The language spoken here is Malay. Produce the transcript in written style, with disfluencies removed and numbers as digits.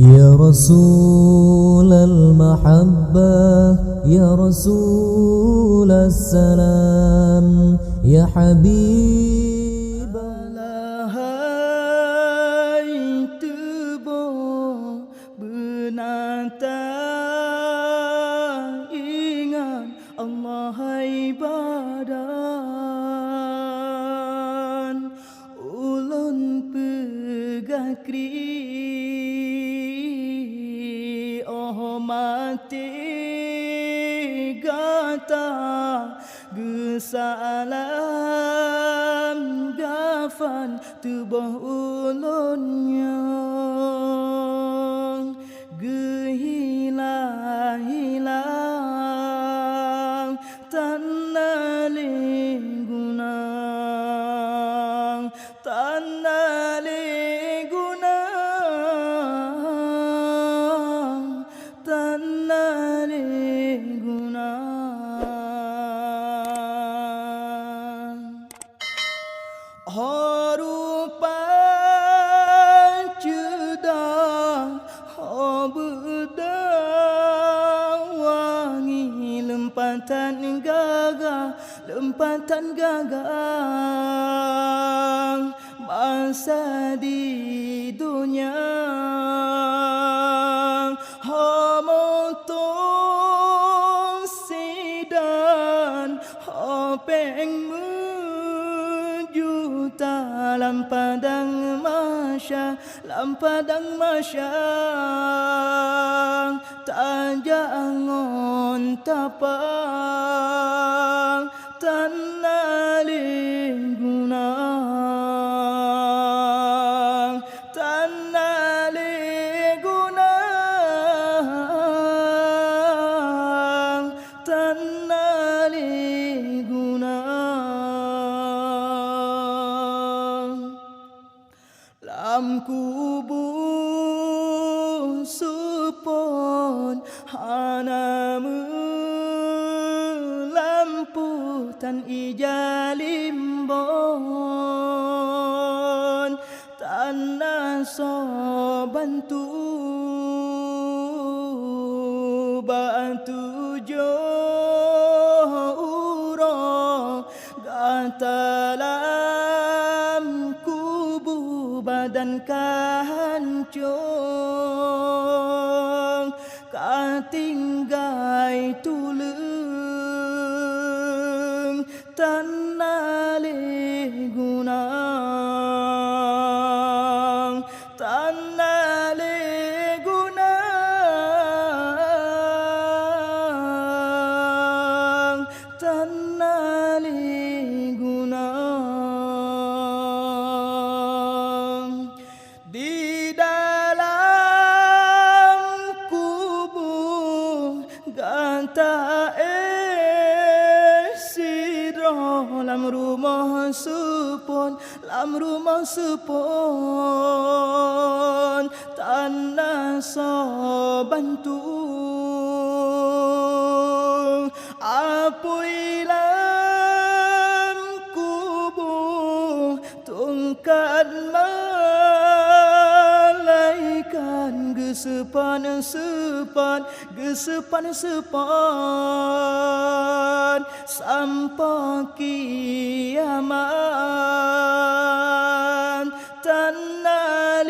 يا رسول المحبة يا رسول السلام يا حبيب Alahai tubuh benatang ingat Allah badan ulun pegakri oh mati gata gesalam gafan tubuh ulunnya gehilang tanah linggunang tanah linggunang tanah linggunang harupa cedang bedang wangi lempatan gagah masa di dunia hamotong sidan hopeng mejuta lampadang masya tajangon tapang tanah linggunang tanah linggunang tanah linggunang lam kubur supon hana melamputan ijalimbon tanah sobantu bantu johuro gatalam kubu badan kahancung katinggai tulung tanah linggunang tanah linggunang tanah linggunang di dalam kubur ganta sidro lam rumah supon tanah sobantu apui lam kubur tungkat malaikat gesepan sampai kiamat tanah